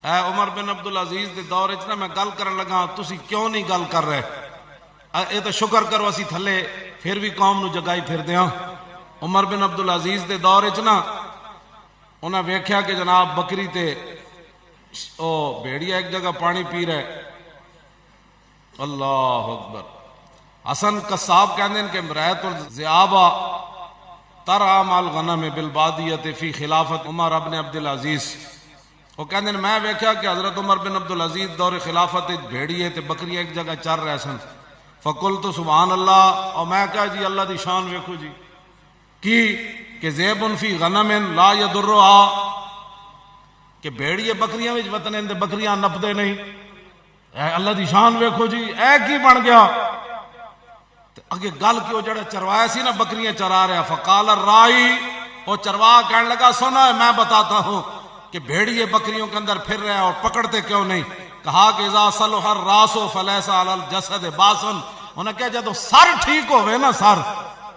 اے عمر بن عبدالعزیز دے دور وچ نا میں گل کرن لگا تسی کیوں نہیں گل کر رہے؟ اے تو شکر کرو اسی تھلے پھر بھی قوم نو جگائی پھر دیاں۔ عمر بن عبدالعزیز دے دور وچ نا انہاں ویکھیا کہ جناب بکری تے او بھیڑیا ایک جگہ پانی پی رہے۔ اللہ اکبر۔ حسن قصاب کہندے ہیں کہ رأیت الذئابا ترعی مع الغنم بالبادیۃ فی خلافت عمر بن عبدالعزیز۔ وہ کہندے ہیں میں ویکھیا کہ حضرت عمر بن عبدالعزیز دور خلافت بھیڑیے تے بکریاں ایک جگہ چر رہے سن۔ فقلت سبحان اللہ، اور میں کہا جی اللہ دی شان ویکھو جی کی کہ ذئب فی غنم لا یضرها، کہ بھیڑیے بکریاں وچ وطن اندے بکریاں نپدے نہیں۔ اے اللہ دی شان ویکھو جی، اے کی بن گیا؟ اگے گل کیوں جڑا چروایا سی نا بکریاں چرا رہا۔ فقال الرائی، وہ چروا کہنے لگا سنا ہے میں بتاتا ہوں کہ بھیڑیے بکریوں کے اندر پھر رہے اور پکڑتے کیوں نہیں؟ کہا کہ اذا صلح الراس فلیس علی الجسد باسن، انہیں کہا جدو سر ٹھیک ہوئے نا، سر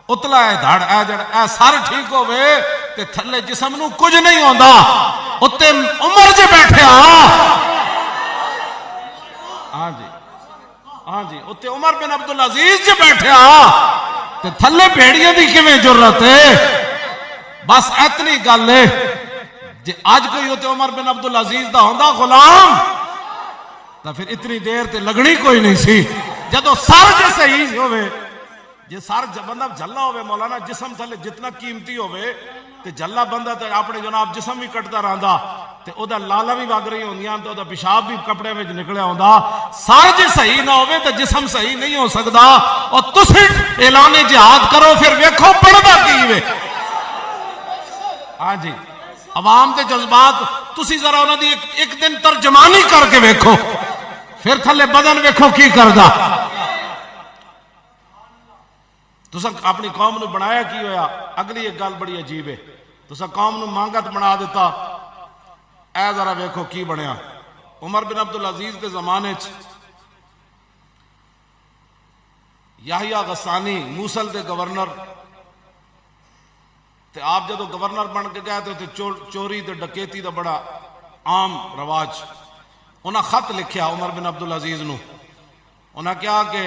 اتلا ہے دھڑ اے جڑ اے سر ٹھیک ہوئے تے تھلے جسم نو کچھ نہیں ہوندا۔ اتے عمر جے بیٹھے ہاں جی ہاں جی، اتے عمر بن عبدالعزیز جے بیٹھے تے تھلے بھیڑیاں دی کیویں جرت ہے؟ بس اتنی گل ہے جے آج کوئی ہوتے عمر بن عبدالعزیز دا ہوندا غلام تو پھر اتنی دیر تے لگنی کوئی نہیں سی۔ جدو سر جے صحیح ہوئے، جے سر بندہ جھلا ہوئے مولانا جسم تھلے جتنا قیمتی ہوئے تے جھلا بندہ تے اپنے جناب جسم بھی کٹتا رہندا تے او دا لالا بھی وگ رہی ہوندیاں تے او دا پیشاب بھی کپڑے وچ نکلیا ہوندا۔ سر جے صحیح نہ ہوئے تے جسم صحیح نہیں ہو سکدا۔ اور تسی اعلان جہاد کرو پھر ویکھو پڑھدا کی وے۔ ہاں جی، عوام دے جذبات تسی ذرا انہاں دی ایک دن ترجمانی کر کے ویکھو، پھر تھلے بدن ویکھو کی کردا۔ تسا اپنی قوم نو بنایا کی ہویا؟ اگلی ایک گل بڑی عجیب ہے، تسا قوم نو مانگت بنا دیتا، اے ذرا ویکھو کی بنیا۔ عمر بن عبدالعزیز کے زمانے چ یحییٰ غسانی موصل دے گورنر تے آپ جدو گورنر بن کے گئے تے چوری تے ڈکیتی دا بڑا عام رواج۔ انہاں خط لکھیا عمر بن عبدالعزیز نو، انہاں کہا کہ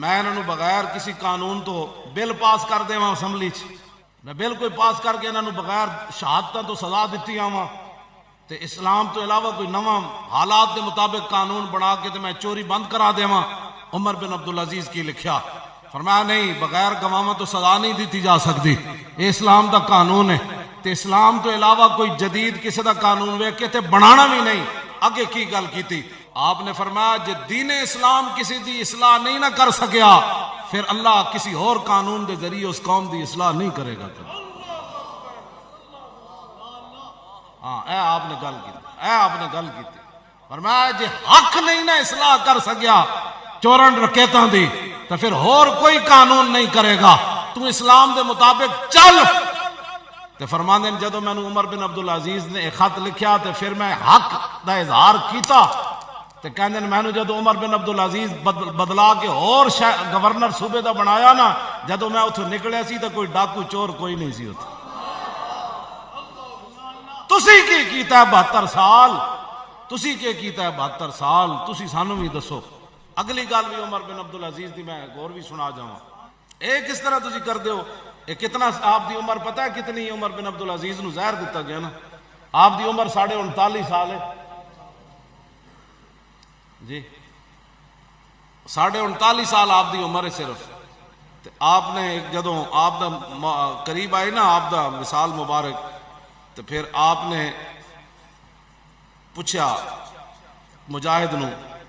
میں انہوں بغیر کسی قانون تو بل پاس کر دے وہاں اسمبلی چ، میں بل کوئی پاس کر کے انہوں بغیر شہادتاں تو سزا دیتی آواں تے اسلام تو علاوہ کوئی نواں حالات دے مطابق قانون بنا کے تے میں چوری بند کرا دیواں۔ عمر بن عبدالعزیز کی لکھیا، فرمایا نہیں، بغیر گواہ تو سزا نہیں دیتی جا سکتی، یہ اسلام دا قانون ہے تے اسلام تو علاوہ کوئی جدید کسی دا قانون ویکھ کے تے بنانا بھی نہیں۔ اگے کی گل کیتی؟ آپ نے فرمایا جے دین اسلام کسی دی اصلاح نہیں نہ کر سکیا پھر اللہ کسی اور قانون دے ذریعے اس قوم دی اصلاح نہیں کرے گا۔ ہاں اے آپ نے گل کی، اے آپ نے گل کی، فرمایا جے حق نہیں نہ اصلاح کر سکیا چورن رکیتاں دی تو پھر اور کوئی قانون نہیں کرے گا، تو اسلام دے مطابق چل۔ تے فرماندے جدو میں نے عمر بن عبدالعزیز نے ایک خط لکھیا تے پھر میں حق دا اظہار کیتا تے کہندے میں نے جدو عمر بن عبدالعزیز بدلا کے اور گورنر صوبے دا بنایا نا، جدو میں اتھوں نکلیا سی تے کوئی ڈاکو چور کوئی نہیں سی اتھے۔ تسی کی کیتا ہے 72 سال، تسی کی کیتا ہے 72 سال، تسی سانو بھی دسو۔ اگلی گل بھی عمر بن عبدالعزیز دی میں غور بھی سنا جاواں، اے کس طرح تسی کر دیو؟ اے کتنا آپ دی عمر پتہ ہے کتنی؟ عمر بن عبدالعزیز نو زہر دیتا گیا نا، آپ دی عمر 39.5 سال ہے جی، 39.5 سال آپ دی عمر ہے صرف۔ آپ نے جدو آپ دا قریب آئی نا آپ دا مثال مبارک، تو پھر آپ نے پوچھا مجاہد نو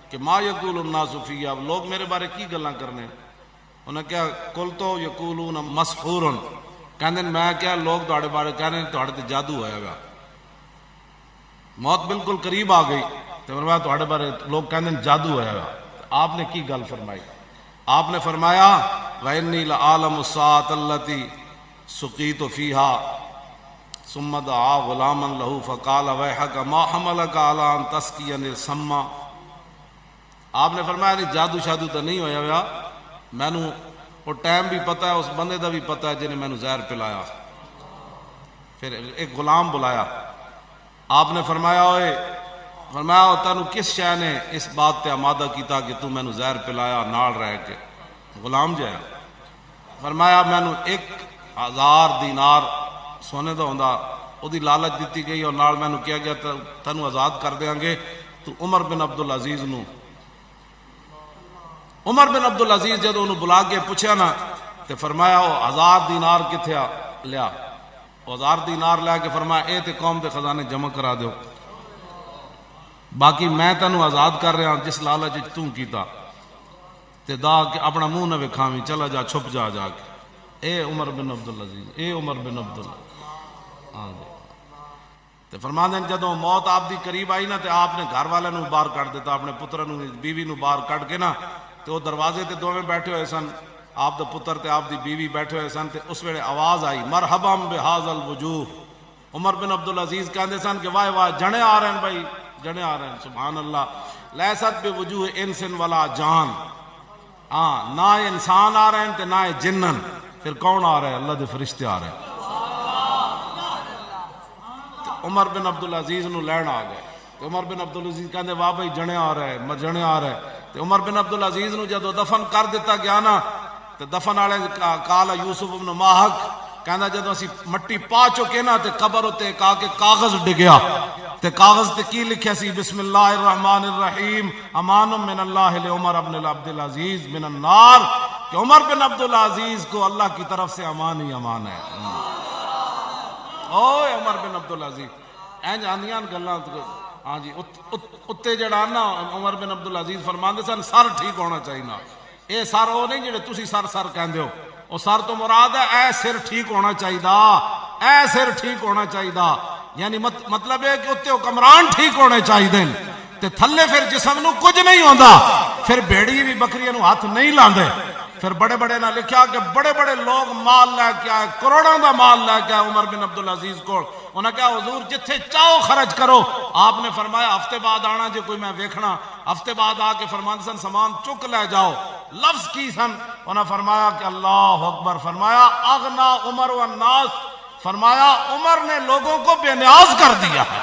کہ ما یقول الناس فی، اب لوگ میرے بارے کی گلاں کرنے؟ انہیں کیا کل تو یقولون مسحور، کہندے میں کیا لوگ تہاڈے بارے کہنے تہاڈے تے جادو ہویا گا، موت بالکل قریب آ گئی تو فرمایا تہاڈے بارے لوگ کہندے جادو ہویا گا۔ آپ نے کی گل فرمائی؟ آپ نے فرمایا وَإِنِّي لَأَعْلَمُ السَّاعَةَ الَّتِي سُقِيتُ فِيهَا ثُمَّ دَعَا غُلَامًا لَهُ فَقَالَ وَيْحَكَ مَا حَمَلَكَ عَلَىٰ أَن تَسْقِيَنِي السَّمَّ۔ آپ نے فرمایا نہیں جادو شادو تو نہیں ہویا ہوا، میں نو وہ ٹائم بھی پتہ ہے، اس بندے دا بھی پتہ ہے جنہیں میں نو زہر پلایا۔ پھر ایک غلام بلایا، آپ نے فرمایا اوئے فرمایا تینوں کس شے نے اس بات تے آمادہ کیتا کہ تو مینوں زہر پلایا نال رہ کے غلام جایا؟ فرمایا مینوں 1000 دینار سونے دا ہوندا او دی لالچ دیتی گئی اور نال مینوں کہا گیا تینوں آزاد کر دیاں گے تو عمر بن عبدالعزیز نو عمر بن عبدالعزیز جدوں انہوں بلا کے پوچھا نا تے فرمایا او 1000 دینار کتھے لیا؟ 1000 دینار لے کے فرمایا اے تے قوم دے خزانے جمع کرا دیو، باقی میں تینوں آزاد کر رہا جس لالچ تو کیتا تے دا کہ اپنا منہ نہ وکھاویں، چلا جا چھپ جا جا کے۔ اے عمر بن عبدالعزیز، اے عمر بن عبدالعزیز تے فرماندے ہیں جدوں موت آپ دی قریب آئی نا تے آپ نے گھر والے نو باہر کٹ دیتا، اپنے پتر نو بیوی نو باہر کٹ کے نا تے وہ دروازے تے دوویں بیٹھے ہوئے سن، آپ دا پتر تے آپ دی بیوی بیٹھے ہوئے سن تے اس ویلے آواز آئی مرحبا بہذا الوجوہ۔ عمر بن عبدالعزیز کہندے سن کہ واہ واہ جنے آ رہے ہیں بھائی، جنے آ رہے ہیں، سبحان اللہ، لیست بوجوہ انس ولا جان، ہاں نہ انسان آ رہے ہیں تے نہ جنن، پھر کون آ رہا ہے؟ اللہ دے فرشتے آ رہے ہیں۔ عمر بن عبدالعزیز نو لین آ گئے تے عمر بن عبدالعزیز کہندے واہ بھائی جنے آ رہا ہے، جنے آ رہا ہے۔ تے عمر بن عبدالعزیز نو جدو دفن کر دیتا گیا نا تے دفن والے کالا یوسف بن ماہک کہندا جدو اسی مٹی پا چکے نا تے قبر تے کاغذ ڈگیا تے کاغذ تے کی لکھیا سی بسم اللہ الرحمن الرحیم امان من اللہ لعمر بن عبدالعزیز من النار، کہ عمر بن عبدالعزیز کو اللہ کی طرف سے امان ہی امان ہے۔ اوے عمر بن عبدالعزیز اینج آندیاں گلاں، ہاں جی اتنے جڑا نا عمر بن عبدالعزیز فرماندے سن سر ٹھیک ہونا چاہیے نا، اے سر وہ نہیں جڑے تسی سر سر کہندے ہو، وہ سر تو مراد ہے اے سر ٹھیک ہونا چاہیے، اے سر ٹھیک ہونا چاہیے، یعنی مطلب ہے کہ اتنے حکمران ٹھیک ہونے چاہیے تے تھلے پھر جسم نو کچھ نہیں ہوندا، پھر بھیڑی بھی بکریاں نو ہاتھ نہیں لاندے۔ پھر بڑے بڑے نہ لکھیا کہ بڑے بڑے لوگ مال لے کے آئے، کروڑوں دا مال لے کے آئے عمر بن عبدالعزیز کو، انہاں کہا حضور جتھے چاہو خرچ کرو، آپ نے فرمایا ہفتے بعد آنا جے کوئی میں ویکھنا، ہفتے بعد آ کے فرماندے سن سامان چک لے جاؤ، لفظ کی سن، انہاں فرمایا کہ اللہ اکبر، فرمایا اغنا عمر والناس، فرمایا عمر نے لوگوں کو بے نیاز کر دیا ہے،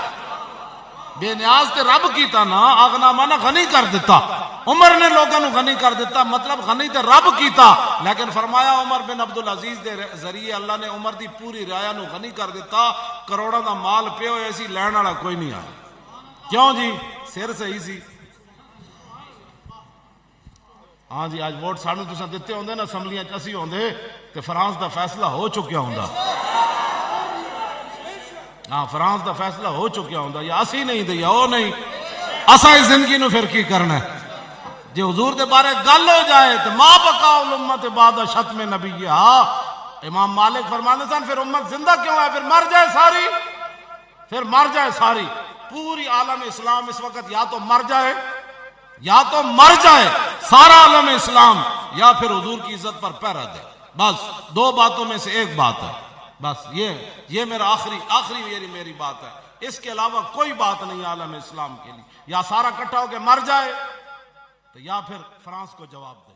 بے نیاز تے رب کیتا نا، اغنا مانا غنی کر دیتا، عمر نے لوگوں کو غنی کر دیتا، مطلب غنی تے رب کیتا، لیکن فرمایا عمر بن عبدالعزیز دے ذریعے اللہ نے عمر دی پوری رعایا نو غنی کر دیتا، کروڑوں دا مال پیا ہویا سی، لین والا کوئی نہیں آیا، کیوں جی؟ سر صحیح سی۔ ہاں جی آج ووٹ سانو تساں دتے ہوندے نا اسمبلیاں چ اسی ہوندے تے فرانس دا فیصلہ ہو چکیا ہوندا، ہاں فرانس دا فیصلہ ہو چکیا ہوندا، یا اسی نہیں تے یا او نہیں، اساں اس زندگی نو پھر کی کرنا ہے؟ جے حضور دے بارے گل ہو جائے تو ما بقا الامت بعد شتم نبیہا، امام مالک فرماندے سن پھر امت زندہ کیوں ہے؟ پھر مر جائے ساری، پھر مر جائے ساری، پوری عالم اسلام اس وقت یا تو مر جائے، یا تو مر جائے سارا عالم اسلام، یا پھر حضور کی عزت پر پہرا دے، بس دو باتوں میں سے ایک بات ہے، بس یہ میرا آخری میری بات ہے، اس کے علاوہ کوئی بات نہیں عالم اسلام کے لیے، یا سارا کٹھا ہو کے مر جائے تو یا پھر فرانس کو جواب دے۔